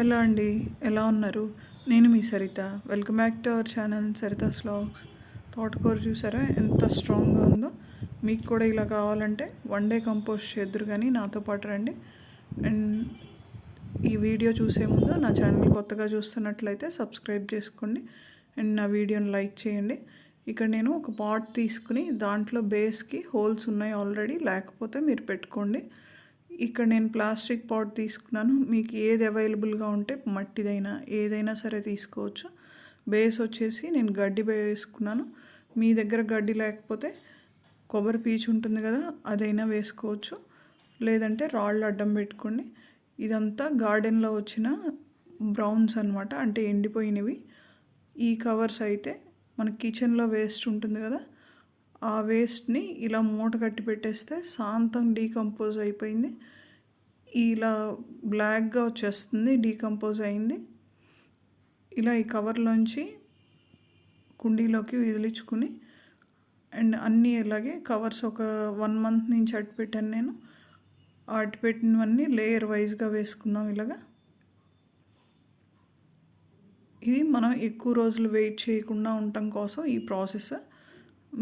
Hello అండి, ఎలా ఉన్నారు? నేను మీ Saritha. Welcome back to our channel Saritha's vlogs. తోటకూర చూసారా ఎంత స్ట్రాంగ్గా ఉందో. మీకు కూడా ఇలా కావాలంటే వన్ డే కంపోస్ట్ చేద్దురు కానీ నాతో పాటు రండి. అండ్ ఈ వీడియో చూసే ముందు నా ఛానల్ కొత్తగా చూస్తున్నట్లయితే సబ్స్క్రైబ్ చేసుకోండి అండ్ నా వీడియోని లైక్ చేయండి. ఇక్కడ నేను ఒక పాట్ తీసుకుని దాంట్లో బేస్కి హోల్స్ ఉన్నాయి ఆల్రెడీ, లేకపోతే మీరు పెట్టుకోండి. ఇక్కడ నేను ప్లాస్టిక్ పాట్ తీసుకున్నాను. మీకు ఏది అవైలబుల్గా ఉంటే మట్టిదైనా ఏదైనా సరే తీసుకోవచ్చు. బేస్ వచ్చేసి నేను గడ్డి వేసుకున్నాను. మీ దగ్గర గడ్డి లేకపోతే కొబ్బరి పీచు ఉంటుంది కదా, అదైనా వేసుకోవచ్చు. లేదంటే రాళ్ళు అడ్డం పెట్టుకోండి. ఇదంతా గార్డెన్లో వచ్చిన బ్రౌన్స్ అనమాట, అంటే ఎండిపోయినవి. ఈ కవర్స్ అయితే మన కిచెన్లో వేస్ట్ ఉంటుంది కదా, ఆ వేస్ట్ని ఇలా మూట కట్టి పెట్టేస్తే శాంతం డీకంపోజ్ అయిపోయింది. ఇలా బ్లాక్గా వచ్చేస్తుంది, డీకంపోజ్ అయింది. ఇలా ఈ కవర్లోంచి కుండీలోకి వదిలించుకుని అండ్ అన్నీ ఇలాగే కవర్స్ ఒక 1 month నుంచి అట్టి పెట్టాను నేను. అట్టి పెట్టినవన్నీ లేయర్ వైజ్గా వేసుకుందాం ఇలాగా. ఇది మనం ఎక్కువ రోజులు వెయిట్ చేయకుండా ఉండటం కోసం ఈ ప్రాసెస్.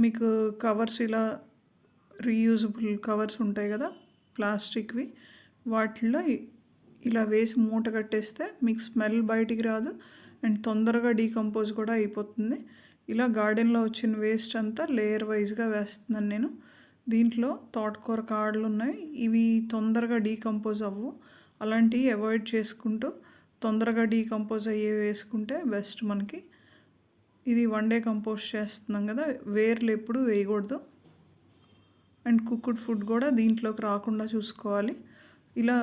మీకు కవర్స్ ఇలా రీయూజబుల్ కవర్స్ ఉంటాయి కదా ప్లాస్టిక్వి, వాటిల్లో ఇలా వేసి మూట కట్టేస్తే మీకు స్మెల్ బయటికి రాదు అండ్ తొందరగా డీకంపోజ్ కూడా అయిపోతుంది. ఇలా గార్డెన్లో వచ్చిన వేస్ట్ అంతా లేయర్ వైజ్గా వేస్తున్నాను నేను. దీంట్లో తోటకూర కాడలు ఉన్నాయి, ఇవి తొందరగా డీకంపోజ్ అవ్వవు. అలాంటివి అవాయిడ్ చేసుకుంటూ తొందరగా డీకంపోజ్ అయ్యే వేసుకుంటే బెస్ట్ మనకి. ఇది వన్ డే కంపోస్ట్ చేస్తున్నాం కదా, వేర్లు ఎప్పుడు వేయకూడదు. అండ్ కుక్డ్ ఫుడ్ కూడా దీంట్లోకి రాకుండా చూసుకోవాలి. ఇలా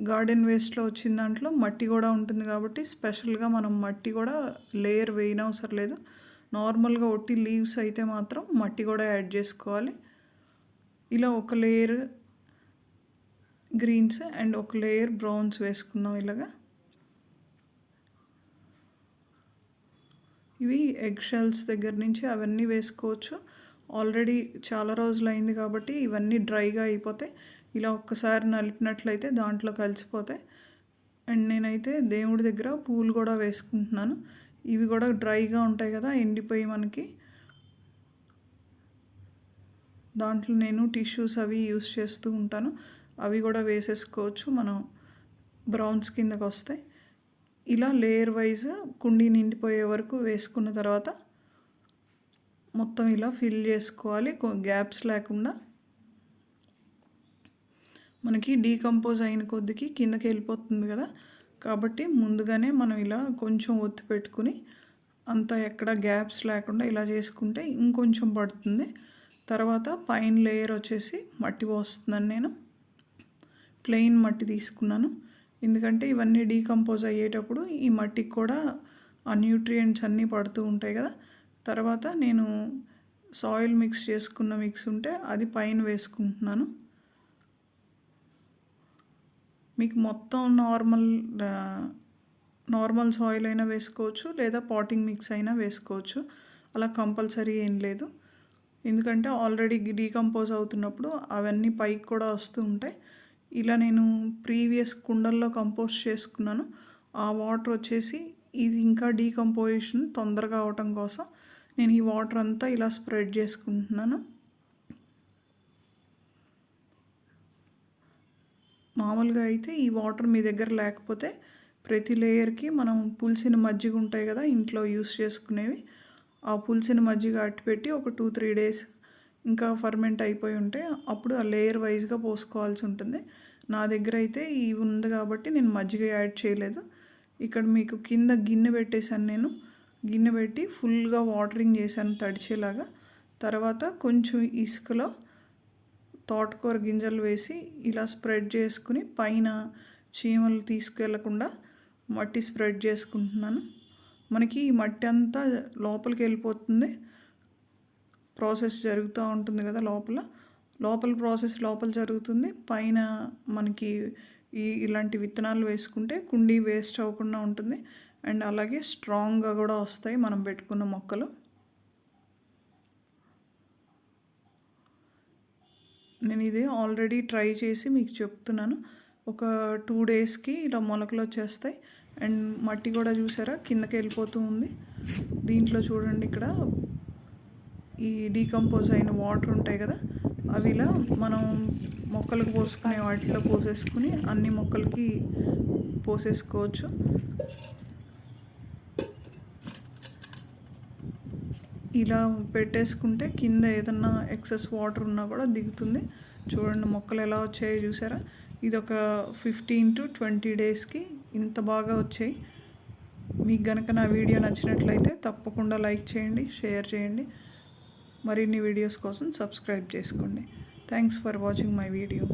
గార్డెన్ వేస్ట్లో వచ్చిన దాంట్లో మట్టి కూడా ఉంటుంది కాబట్టి స్పెషల్గా మనం మట్టి కూడా లేయర్ వేయనవసరం లేదు. నార్మల్గా ఒట్టి లీవ్స్ అయితే మాత్రం మట్టి కూడా యాడ్ చేసుకోవాలి. ఇలా ఒక లేయర్ గ్రీన్స్ అండ్ ఒక లేయర్ బ్రౌన్స్ వేసుకుందాం ఇలాగా. ఇవి ఎగ్ షెల్స్ దగ్గర నుంచి అవన్నీ వేసుకోవచ్చు. ఆల్రెడీ చాలా రోజులు అయింది కాబట్టి ఇవన్నీ డ్రైగా అయిపోతాయి. ఇలా ఒక్కసారి నలిపినట్లయితే దాంట్లో కలిసిపోతాయి. అండ్ నేనైతే దేవుడి దగ్గర పూలు కూడా వేసుకుంటున్నాను. ఇవి కూడా డ్రైగా ఉంటాయి కదా, ఎండిపోయి మనకి. దాంట్లో నేను టిష్యూస్ అవి యూస్ చేస్తూ ఉంటాను, అవి కూడా వేసేసుకోవచ్చు. మనం బ్రౌన్స్ కిందకు వస్తాయి. ఇలా లేయర్ వైజ్ కుండీ నిండిపోయే వరకు వేసుకున్న తర్వాత మొత్తం ఇలా ఫిల్ చేసుకోవాలి, గ్యాప్స్ లేకుండా. మనకి డీకంపోజ్ అయిన కొద్దికి కిందకి వెళ్ళిపోతుంది కదా, కాబట్టి ముందుగానే మనం ఇలా కొంచెం ఒత్తి పెట్టుకుని అంతా ఎక్కడ గ్యాప్స్ లేకుండా ఇలా చేసుకుంటే ఇంకొంచెం పడుతుంది. తర్వాత పైన లేయర్ వచ్చేసి మట్టి పోస్తున్నాను నేను. ప్లెయిన్ మట్టి తీసుకున్నాను, ఎందుకంటే ఇవన్నీ డీకంపోజ్ అయ్యేటప్పుడు ఈ మట్టికి కూడా ఆ న్యూట్రియంట్స్ అన్నీ పడుతూ ఉంటాయి కదా. తర్వాత నేను సాయిల్ మిక్స్ చేసుకున్న మిక్స్ ఉంటే అది పైన వేసుకుంటున్నాను. మీకు మొత్తం నార్మల్ సాయిల్ అయినా వేసుకోవచ్చు, లేదా పాటింగ్ మిక్స్ అయినా వేసుకోవచ్చు. అలా కంపల్సరీ ఏం లేదు, ఎందుకంటే ఆల్రెడీ డీకంపోజ్ అవుతున్నప్పుడు అవన్నీ పైకి కూడా వస్తూ ఉంటాయి. ఇలా నేను ప్రీవియస్ కుండల్లో కంపోస్ట్ చేసుకున్నాను. ఆ వాటర్ వచ్చేసి ఇది ఇంకా డీకంపోజిషన్ తొందరగా అవటం కోసం నేను ఈ వాటర్ అంతా ఇలా స్ప్రెడ్ చేసుకుంటున్నాను. మామూలుగా అయితే ఈ వాటర్ మీ దగ్గర లేకపోతే ప్రతి లేయర్కి మనం పులిసిన మజ్జిగ ఉంటాయి కదా ఇంట్లో యూస్ చేసుకునేవి, ఆ పులిసిన మజ్జిగ అట్టిపెట్టి ఒక 2-3 days ఇంకా ఫర్మెంట్ అయిపోయి ఉంటే అప్పుడు ఆ లేయర్ వైజ్గా పోసుకోవాల్సి ఉంటుంది. నా దగ్గర అయితే ఇవి ఉంది కాబట్టి నేను మజ్జిగ యాడ్ చేయలేదు. ఇక్కడ మీకు కింద గిన్నె పెట్టేశాను నేను. గిన్నె పెట్టి ఫుల్గా వాటరింగ్ చేశాను తడిచేలాగా. తర్వాత కొంచెం ఇసుకలో తోటకూర గింజలు వేసి ఇలా స్ప్రెడ్ చేసుకుని పైన చీమలు తీసుకెళ్లకుండా మట్టి స్ప్రెడ్ చేసుకుంటున్నాను. మనకి ఈ మట్టి అంతా లోపలికి వెళ్ళిపోతుంది, ప్రాసెస్ జరుగుతూ ఉంటుంది కదా లోపల ప్రాసెస్ లోపల జరుగుతుంది. పైన మనకి ఇలాంటి విత్తనాలు వేసుకుంటే కుండీ వేస్ట్ అవ్వకుండా ఉంటుంది అండ్ అలాగే స్ట్రాంగ్గా కూడా వస్తాయి మనం పెట్టుకున్న మొక్కలు. నేను ఇది ఆల్రెడీ ట్రై చేసి మీకు చెప్తున్నాను. ఒక 2 daysకి ఇలా మొలకలు వచ్చేస్తాయి. అండ్ మట్టి కూడా చూసారా కిందకి వెళ్ళిపోతూ ఉంది. దీంట్లో చూడండి ఇక్కడ ఈ డీకంపోజ్ అయిన వాటర్ ఉంటాయి కదా, అవి ఇలా మనం మొక్కలకు పోసుకునే వాటిలో పోసేసుకుని అన్ని మొక్కలకి పోసేసుకోవచ్చు. ఇలా పెట్టేసుకుంటే కింద ఏదన్నా ఎక్సెస్ వాటర్ ఉన్నా కూడా దిగుతుంది. చూడండి మొక్కలు ఎలా వచ్చాయో చూసారా. ఇది ఒక 15 to 20 డేస్కి ఇంత బాగా వచ్చాయి. మీకు కనుక నా వీడియో నచ్చినట్లయితే తప్పకుండా లైక్ చేయండి, షేర్ చేయండి. మరిన్ని వీడియోస్ కోసం సబ్స్క్రైబ్ చేసుకోండి. Thanks for watching my video.